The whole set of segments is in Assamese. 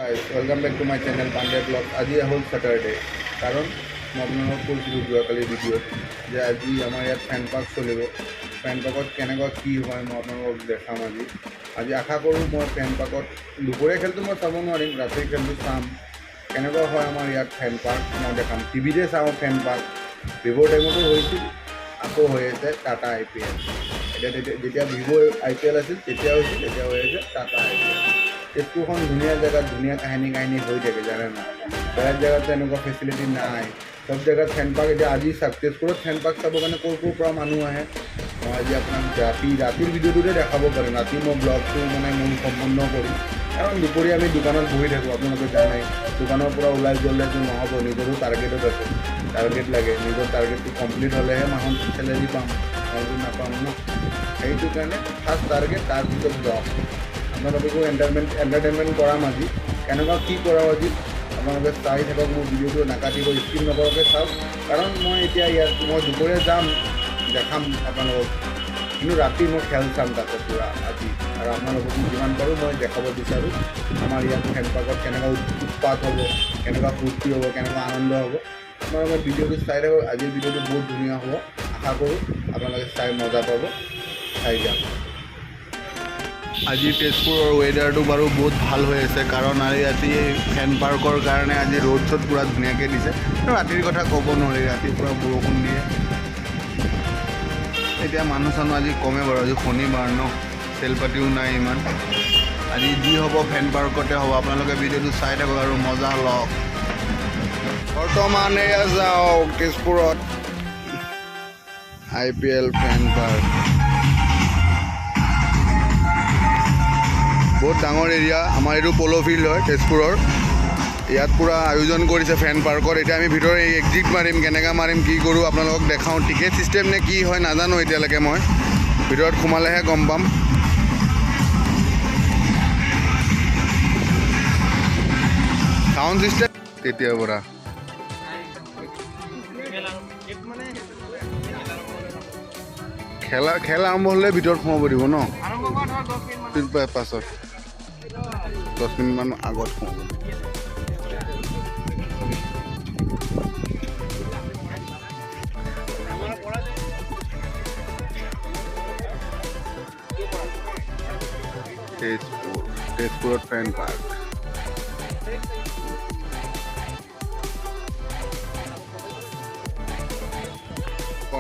Welcome back to my channel Pandey blog. आज हल सैटारडे कारण मैं अपना कैसी जोकाली भिडिओ आज आमार फैन पार्क चलो फैन पार्क केनेकुवा कि है मैं अपना देखाम आज आशा करूँ मैं फैन पार्क दुपरिया खेल मैं चाब नारिम रातिर खेल चाम केनेकुवा है आमार फैन पार्क मैं देखाम टिभिते चाँ फैन पार्क भिभोर टाइमतो আকৌ হৈ আছে টাটা IPL এতিয়া যেতিয়া ভিভো IPL আছিল তেতিয়া হৈছিল এতিয়া হৈ আছে টাটা IPL তেজপুৰখন ধুনীয়া জেগা ধুনীয়া কাহিনী হৈ থাকে জানে না বেলেগ জেগাত তেনেকুৱা ফেচিলিটি নাই সব জেগাত ফেন পাৰ্ক এতিয়া আজি তেজপুৰত ফেন পাৰ্ক চাবৰ কাৰণে ক'ৰ পৰা মানুহ আহে মই আজি আপোনাক ৰাতিৰ ভিডিঅ'টোতে দেখাব পাৰিম ৰাতি মই ব্লগটো মানে মোৰ সম্পূৰ্ণ কৰিম কাৰণ দুপৰীয়া আমি দোকানত বহি থাকোঁ আপোনালোকে জানাই দোকানৰ পৰা ওলাই গ'লেতো নহ'ব নিজৰো টাৰ্গেটত আছে টাৰ্গেট লাগে নিজৰ টাৰ্গেটটো কমপ্লিট হ'লেহে মাহত চেলেৰি পাম নহ'লে নাপাম ন সেইটো কাৰণে ফাৰ্ষ্ট টাৰ্গেট তাৰপিছত জব আপোনালোকেও এণ্টাৰটেইনমেণ্ট কৰাম আজি কেনেকুৱা কি কৰাম আজি আপোনালোকে চাই থাকক মোৰ ভিডিঅ'টো নাকাটিব স্কিপ নকৰাকৈ চাওক কাৰণ মই এতিয়া ইয়াত মই দুপৰীয়া যাম দেখাম আপোনালোকক কিন্তু ৰাতি মই খেল চাম তাতে পূৰা আজি আৰু আপোনালোকক যিমান পাৰোঁ মই দেখাব বিচাৰোঁ আমাৰ ইয়াত ফেন পাৰ্কত কেনেকুৱা উৎপাত হ'ব কেনেকুৱা ফূৰ্তি হ'ব কেনেকুৱা আনন্দ হ'ব আপোনালোকে ভিডিঅ'টো চাই থাকক আজিৰ ভিডিঅ'টো বহুত ধুনীয়া হ'ব আশা কৰোঁ আপোনালোকে চাই মজা পাব চাই যাওক আজি তেজপুৰৰ ৱেডাৰটো বাৰু বহুত ভাল হৈ আছে কাৰণ আজি ফেন পাৰ্কৰ কাৰণে আজি ৰ'দ চ'দ পূৰা ধুনীয়াকৈ দিছে ৰাতিৰ কথা ক'ব নোৱাৰি ৰাতি পূৰা বৰষুণ দিয়ে এতিয়া মানুহ চানুহ আজি কমে বাৰু আজি শনিবাৰ ন চেল পাতিও নাই ইমান আজি যি হ'ব ফেন পাৰ্কতে হ'ব আপোনালোকে ভিডিঅ'টো চাই থাকক আৰু মজা লওক বৰ্তমানে যাওক তেজপুৰত IPL ফেন পাৰ্ক বহুত ডাঙৰ এৰিয়া আমাৰ এইটো প'ল' ফিল্ড হয় তেজপুৰৰ ইয়াত পূৰা আয়োজন কৰিছে ফেন পাৰ্কত এতিয়া আমি ভিতৰত এই এক্সিট মাৰিম কেনেকৈ মাৰিম কি কৰোঁ আপোনালোকক দেখাওঁ টিকেট ছিষ্টেম নে কি হয় নাজানো এতিয়ালৈকে মই ভিতৰত সোমালেহে গম পাম চাউণ্ড ছিষ্টেম তেতিয়াৰ পৰা খেল আৰম্ভ হ'লে ভিতৰত সোমাব দিব ন পাছত 10 মিনিটমান আগত সোমাব তেজপুৰত ফেন পাৰ্ক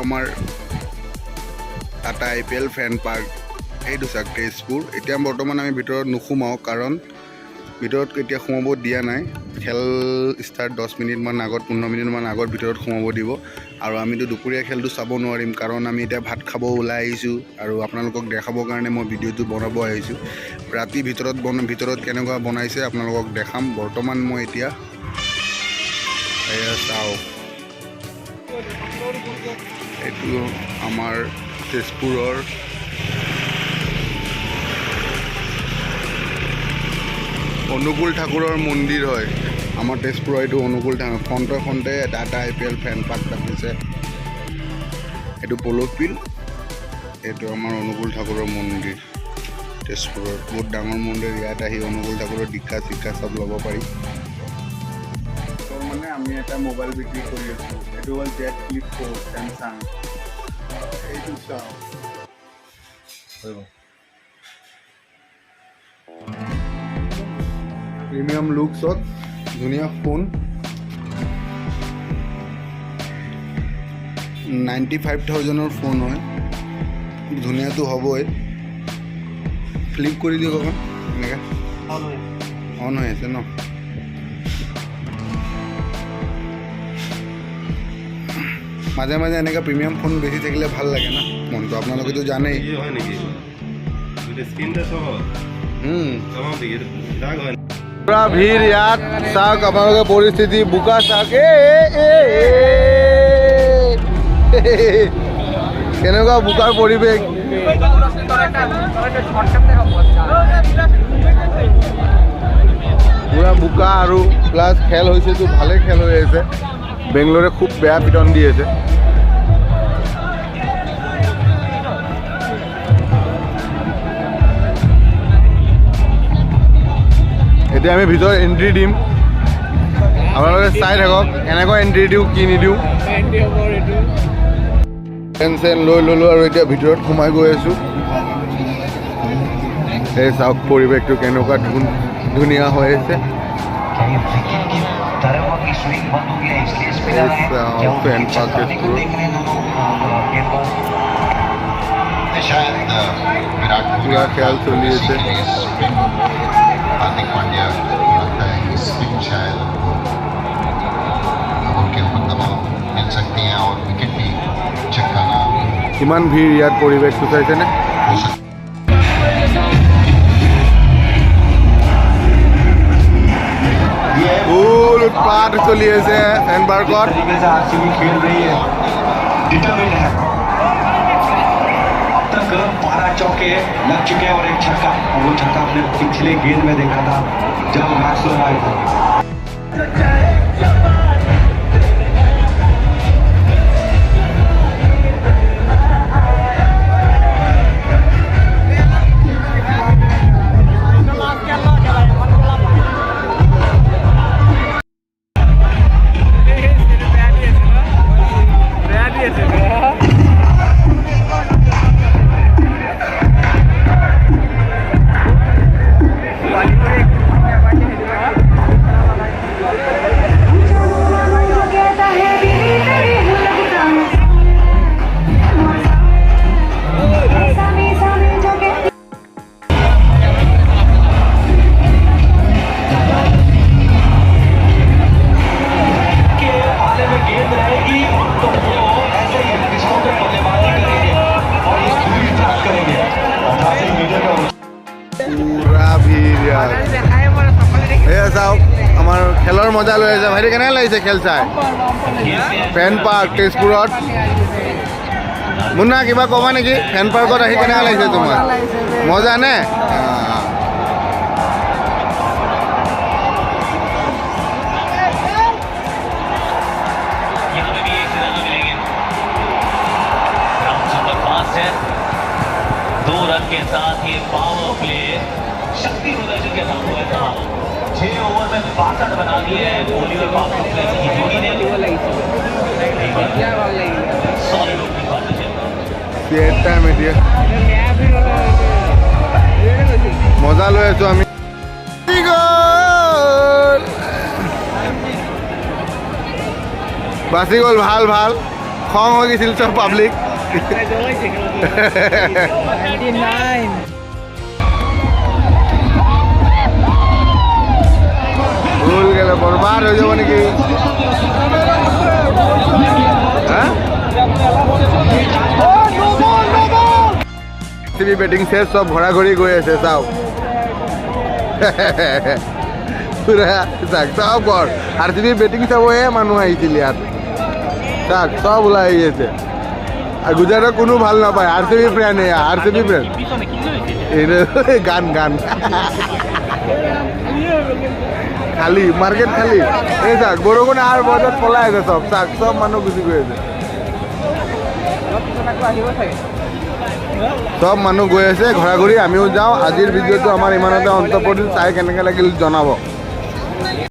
আমাৰ টাটা IPL ফেন পাৰ্ক এইটো চাওক তেজপুৰ এতিয়া বৰ্তমান আমি ভিতৰত নোসোমাওঁ কাৰণ ভিতৰত এতিয়া সোমাব দিয়া নাই খেল ষ্টাৰ্ট 10 মিনিটমান আগত 15 মিনিটমান আগত ভিতৰত সোমাব দিব আৰু আমিতো দুপৰীয়া খেলটো চাব নোৱাৰিম কাৰণ আমি এতিয়া ভাত খাব ওলাই আহিছোঁ আৰু আপোনালোকক দেখাবৰ কাৰণে মই ভিডিঅ'টো বনাব আহিছোঁ ৰাতি ভিতৰত কেনেকুৱা বনাইছে আপোনালোকক দেখাম বৰ্তমান মই এতিয়া এয়া চাওক এইটো আমাৰ তেজপুৰৰ অনুকূল ঠাকুৰৰ মন্দিৰ হয় আমাৰ তেজপুৰৰ এইটো অনুকূল ঠাকুৰ ফ্ৰণ্টে টাটা IPL ফেন পাৰ্ক পাতিছে এইটো প'ল' ফিল্ড এইটো আমাৰ অনুকূল ঠাকুৰৰ মন্দিৰ তেজপুৰৰ বহুত ডাঙৰ মন্দিৰ ইয়াত আহি অনুকূল ঠাকুৰৰ দীক্ষা শিক্ষা চব ল'ব পাৰি মানে আমি এটা মোবাইল বিক্ৰী কৰি আছোঁ এইটো হ'ল Z Flip 4 চেমচাং এইটো চাওঁ প্ৰিমিয়াম লুকছত ধুনীয়া ফোন 95,000ৰ ফোন হয় ধুনীয়াটো হ'বই ফ্লিপ কৰি দিয়ক অকণ এনেকৈ অন হৈ আছে ন মাজে মাজে এনেকৈ প্ৰিমিয়াম ফোন বেছি থাকিলে ভাল লাগে না মনটো আপোনালোকেতো জানেই পুৰা ভিৰ ইয়াত চাওক আপোনালোকে পৰিস্থিতি বোকা চাওক কেনেকুৱা বোকাৰ পৰিৱেশ পুৰা বোকা আৰু প্লাছ খেল হৈছেতো ভালেই খেল হৈ আছে বেংগলোৰে খুব বেয়া পিটন দি আছে এতিয়া আমি ভিতৰত এণ্ট্ৰি দিম আপোনালোকে চাই থাকক এনেকৈ এণ্ট্ৰি দিওঁ কি নিদিওঁ ফেন চেন লৈ ল'লোঁ আৰু এতিয়া ভিতৰত সোমাই গৈ আছোঁ এই চাওক পৰিৱেশটো কেনেকুৱা ধুনীয়া হৈ আছে ফেন पूरा ख्याल चली है हार्दिक पांड्या लगता है कि स्पिन शायद उनके ऊपर दबाव मिल सकती हैं और विकेट भी चक्काना किमान भीड़ यार परिवेश तो चाहते ना फुल उत्पाद चली है फैन पार्कत आरसीबी खेल रही है डिटरमिन्ड है तक 12 चौके लग चुके हैं और एक छक्का और वो छक्का अपने पिछले गेंद में देखा था जब मैच शुरू आया था আমাৰ খেলৰ মজা লৈ আছে ভাইটি কেনেকৈ লাগিছে খেল চাই ফেন পাৰ্ক তেজপুৰত মুন্না কিবা ক'বা নেকি ফেন পাৰ্কত আহি কেনেকৈ লাগিছে তোমাৰ মজা নে दो रन के साथ ये पावर प्ले शक्ति प्रदर्शन के साथ हुआ था 6 ओवर में 62 बना दिए हैं कोहली और पावर प्ले की जोड़ी ने सॉलिड ओपनिंग पार्टनरशिप মজা লৈ আছো আমি বাচি গ'ল ভাল ভাল খং হৈ গৈছিল চব পাব্লিক ভুল গেলে বরবাদ হয়ে যাব নাকি বেটিং শেষ সব ঘোরাঘুরি গৈ আছে চাও পুরা চাক সব ঘর আর টিভি বেটিং চাবহে মানুহ আহিছিল ইয়াত চাক সব ওলাই আহি আছে আর গুজরাটত কোনো ভাল নাপায় আর চি বি ফ্ৰেণ্ড আৰ চি বি ফ্ৰেণ্ড গান গান খালি মাৰ্কেট খালি এই চাক বৰষুণ আহাৰ বজাত পলাই আছে সব চাক সব মানুহ গুচি গৈ আছে সব মানুহ গৈ আছে ঘৰা ঘূৰি আমিও যাওঁ আজিৰ ভিডিঅ'টো আমাৰ ইমানতে অন্ত পৰিল চাই কেনেকৈ লাগিল জনাব